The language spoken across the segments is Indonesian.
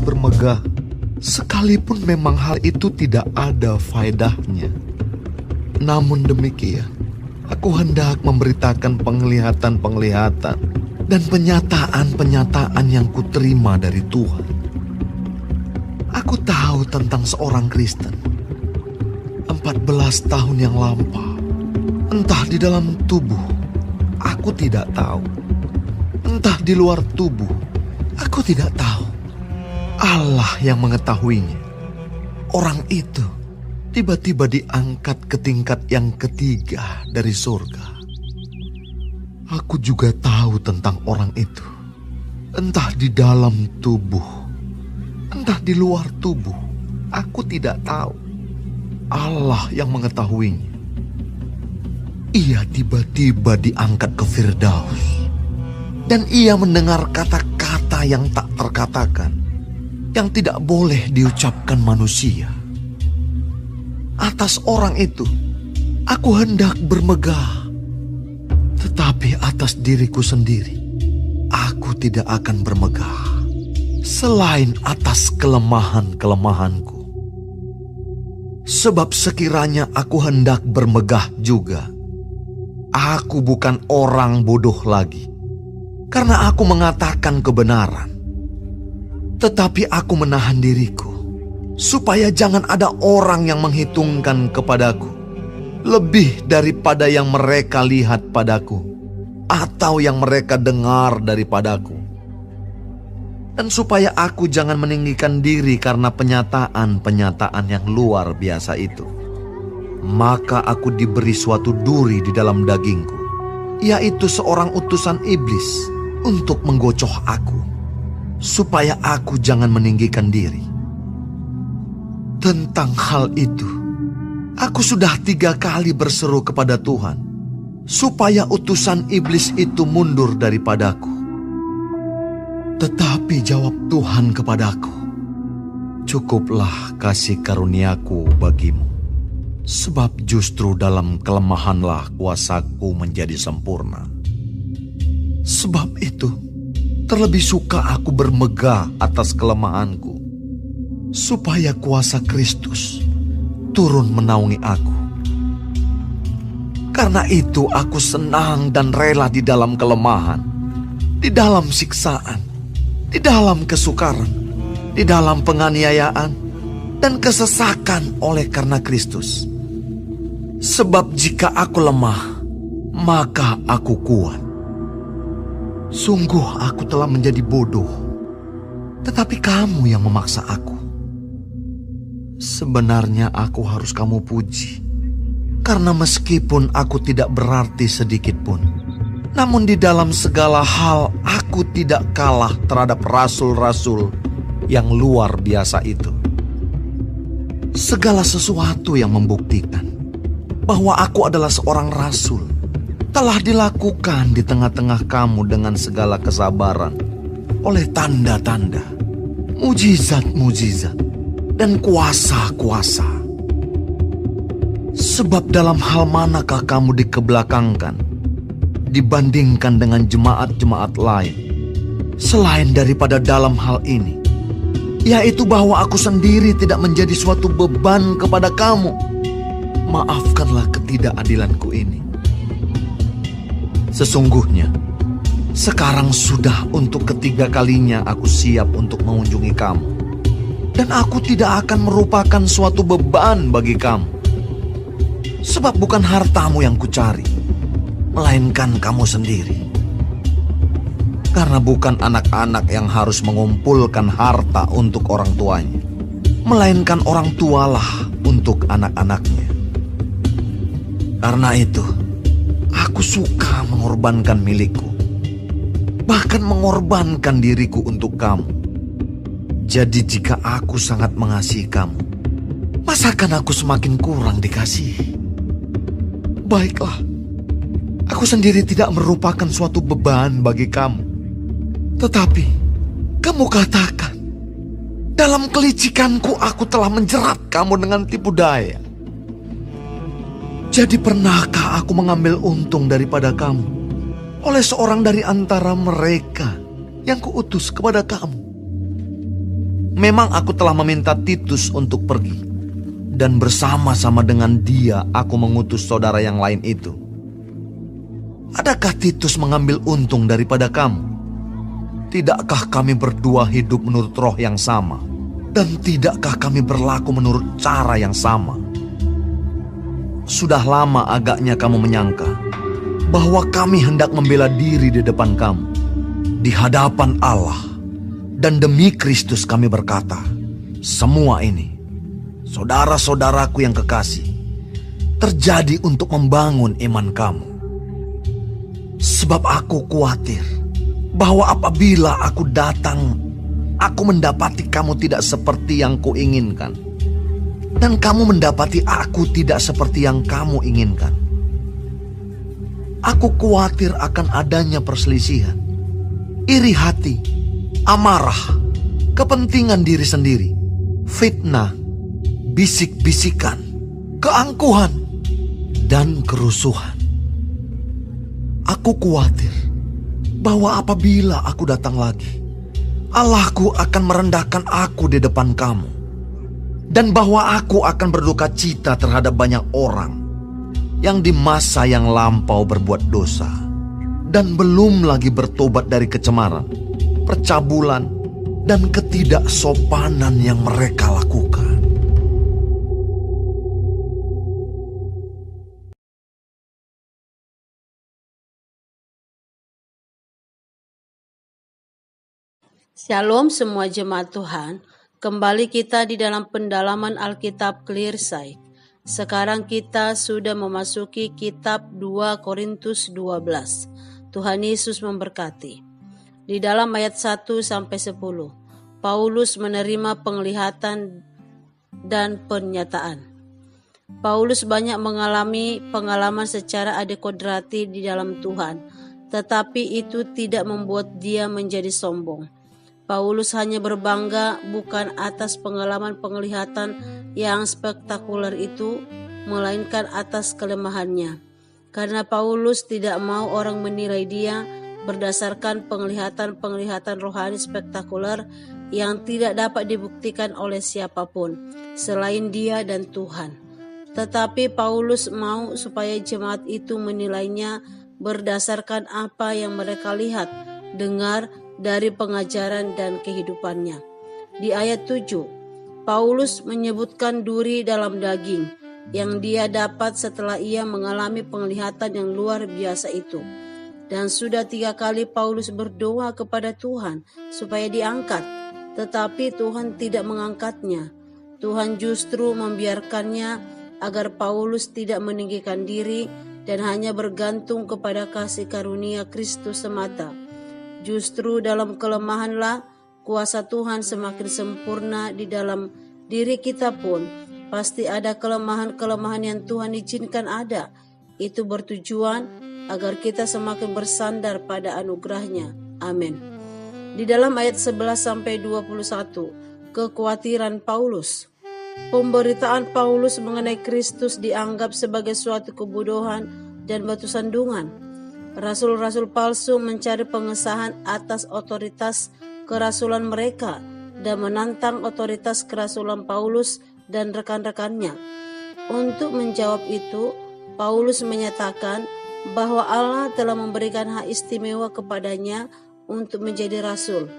bermegah, sekalipun memang hal itu tidak ada faedahnya. Namun demikian, aku hendak memberitakan penglihatan-penglihatan dan penyataan-penyataan yang kuterima dari Tuhan. Aku tahu tentang seorang Kristen 14 tahun yang lampau. Entah di dalam tubuh, aku tidak tahu. Entah di luar tubuh, aku tidak tahu. Allah yang mengetahuinya. Orang itu tiba-tiba diangkat ke tingkat yang ketiga dari surga. Aku juga tahu tentang orang itu. Entah di dalam tubuh, entah di luar tubuh, aku tidak tahu. Allah yang mengetahuinya. Ia tiba-tiba diangkat ke Firdaus. Dan ia mendengar kata-kata yang tak terkatakan, yang tidak boleh diucapkan manusia. Atas orang itu, aku hendak bermegah. Tetapi atas diriku sendiri, aku tidak akan bermegah. Selain atas kelemahan-kelemahanku. Sebab sekiranya aku hendak bermegah juga, aku bukan orang bodoh lagi, karena aku mengatakan kebenaran. Tetapi aku menahan diriku, supaya jangan ada orang yang menghitungkan kepadaku lebih daripada yang mereka lihat padaku, atau yang mereka dengar daripadaku. Dan supaya aku jangan meninggikan diri karena penyataan-penyataan yang luar biasa itu. Maka aku diberi suatu duri di dalam dagingku, yaitu seorang utusan iblis untuk menggocoh aku, supaya aku jangan meninggikan diri. Tentang hal itu, aku sudah 3 kali berseru kepada Tuhan, supaya utusan iblis itu mundur daripadaku. Tetapi jawab Tuhan kepadaku, "Cukuplah kasih karuniaku bagimu, sebab justru dalam kelemahanlah kuasaku menjadi sempurna." Sebab itu, terlebih suka aku bermegah atas kelemahanku, supaya kuasa Kristus turun menaungi aku. Karena itu aku senang dan rela di dalam kelemahan, di dalam siksaan, di dalam kesukaran, di dalam penganiayaan, dan kesesakan oleh karena Kristus. Sebab jika aku lemah, maka aku kuat. Sungguh aku telah menjadi bodoh, tetapi kamu yang memaksa aku. Sebenarnya aku harus kamu puji, karena meskipun aku tidak berarti sedikit pun, namun di dalam segala hal aku tidak kalah terhadap rasul-rasul yang luar biasa itu. Segala sesuatu yang membuktikan bahwa aku adalah seorang rasul telah dilakukan di tengah-tengah kamu dengan segala kesabaran oleh tanda-tanda, mujizat-mujizat, dan kuasa-kuasa. Sebab dalam hal manakah kamu dikebelakangkan dibandingkan dengan jemaat-jemaat lain, selain daripada dalam hal ini, yaitu bahwa aku sendiri tidak menjadi suatu beban kepada kamu. Maafkanlah ketidakadilanku ini. Sesungguhnya, sekarang sudah untuk ketiga kalinya aku siap untuk mengunjungi kamu, dan aku tidak akan merupakan suatu beban bagi kamu. Sebab bukan hartamu yang kucari, melainkan kamu sendiri. Karena bukan anak-anak yang harus mengumpulkan harta untuk orang tuanya, melainkan orang tualah untuk anak-anaknya. Karena itu, aku suka mengorbankan milikku, bahkan mengorbankan diriku untuk kamu. Jadi jika aku sangat mengasihi kamu, masakan aku semakin kurang dikasihi? Baiklah, aku sendiri tidak merupakan suatu beban bagi kamu. Tetapi, kamu katakan, dalam kelicikanku aku telah menjerat kamu dengan tipu daya. Jadi pernahkah aku mengambil untung daripada kamu oleh seorang dari antara mereka yang kuutus kepada kamu? Memang aku telah meminta Titus untuk pergi, dan bersama-sama dengan dia aku mengutus saudara yang lain itu. Adakah Titus mengambil untung daripada kamu? Tidakkah kami berdua hidup menurut roh yang sama? Dan tidakkah kami berlaku menurut cara yang sama? Sudah lama agaknya kamu menyangka bahwa kami hendak membela diri di depan kamu, di hadapan Allah. Dan demi Kristus kami berkata, semua ini, saudara-saudaraku yang kekasih, terjadi untuk membangun iman kamu. Sebab aku khawatir bahwa apabila aku datang, aku mendapati kamu tidak seperti yang kuinginkan, dan kamu mendapati aku tidak seperti yang kamu inginkan. Aku khawatir akan adanya perselisihan, iri hati, amarah, kepentingan diri sendiri, fitnah, bisik-bisikan, keangkuhan, dan kerusuhan. Aku khawatir bahwa apabila aku datang lagi, Allahku akan merendahkan aku di depan kamu, dan bahwa aku akan berduka cita terhadap banyak orang yang di masa yang lampau berbuat dosa dan belum lagi bertobat dari kecemaran, percabulan, dan ketidaksopanan yang mereka lakukan. Shalom semua jemaat Tuhan, kembali kita di dalam pendalaman Alkitab Clearsight. Sekarang kita sudah memasuki kitab 2 Korintus 12. Tuhan Yesus memberkati. Di dalam ayat 1-10, Paulus menerima penglihatan dan pernyataan. Paulus banyak mengalami pengalaman secara adekodrati di dalam Tuhan, tetapi itu tidak membuat dia menjadi sombong. Paulus hanya berbangga bukan atas pengalaman penglihatan yang spektakuler itu, melainkan atas kelemahannya. Karena Paulus tidak mau orang menilai dia berdasarkan penglihatan-penglihatan rohani spektakuler yang tidak dapat dibuktikan oleh siapapun selain dia dan Tuhan. Tetapi Paulus mau supaya jemaat itu menilainya berdasarkan apa yang mereka lihat, dengar dari pengajaran dan kehidupannya. Di ayat 7, Paulus menyebutkan duri dalam daging yang dia dapat setelah ia mengalami penglihatan yang luar biasa itu. Dan sudah 3 kali Paulus berdoa kepada Tuhan supaya diangkat, tetapi Tuhan tidak mengangkatnya. Tuhan justru membiarkannya agar Paulus tidak meninggikan diri dan hanya bergantung kepada kasih karunia Kristus semata. Justru dalam kelemahanlah kuasa Tuhan semakin sempurna di dalam diri kita pun. Pasti ada kelemahan-kelemahan yang Tuhan izinkan ada. Itu bertujuan agar kita semakin bersandar pada anugerahnya. Amin. Di dalam ayat 11-21, kekhawatiran Paulus. Pemberitaan Paulus mengenai Kristus dianggap sebagai suatu kebodohan dan batu sandungan. Rasul-rasul palsu mencari pengesahan atas otoritas kerasulan mereka dan menantang otoritas kerasulan Paulus dan rekan-rekannya. Untuk menjawab itu, Paulus menyatakan bahwa Allah telah memberikan hak istimewa kepadanya untuk menjadi rasul,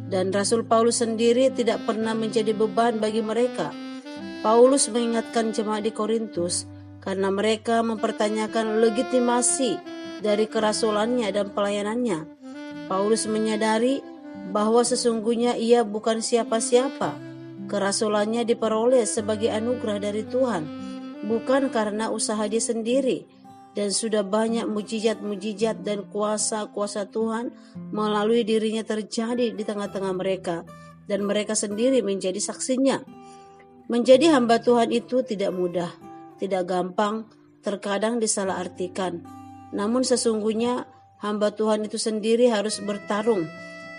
dan Rasul Paulus sendiri tidak pernah menjadi beban bagi mereka. Paulus mengingatkan jemaat di Korintus karena mereka mempertanyakan legitimasi dari kerasulannya dan pelayanannya. Paulus menyadari bahwa sesungguhnya ia bukan siapa-siapa. Kerasulannya diperoleh sebagai anugerah dari Tuhan, bukan karena usaha dia sendiri. Dan sudah banyak mujizat-mujizat dan kuasa-kuasa Tuhan melalui dirinya terjadi di tengah-tengah mereka, dan mereka sendiri menjadi saksinya. Menjadi hamba Tuhan itu tidak mudah, tidak gampang, terkadang disalahartikan. Namun sesungguhnya hamba Tuhan itu sendiri harus bertarung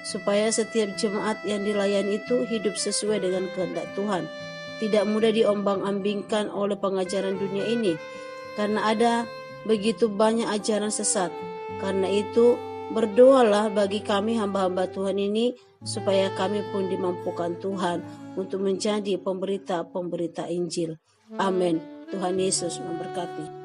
supaya setiap jemaat yang dilayani itu hidup sesuai dengan kehendak Tuhan. Tidak mudah diombang-ambingkan oleh pengajaran dunia ini, karena ada begitu banyak ajaran sesat. Karena itu Berdoalah bagi kami hamba-hamba Tuhan ini, supaya kami pun dimampukan Tuhan untuk menjadi pemberita-pemberita Injil. Amin. Tuhan Yesus memberkati.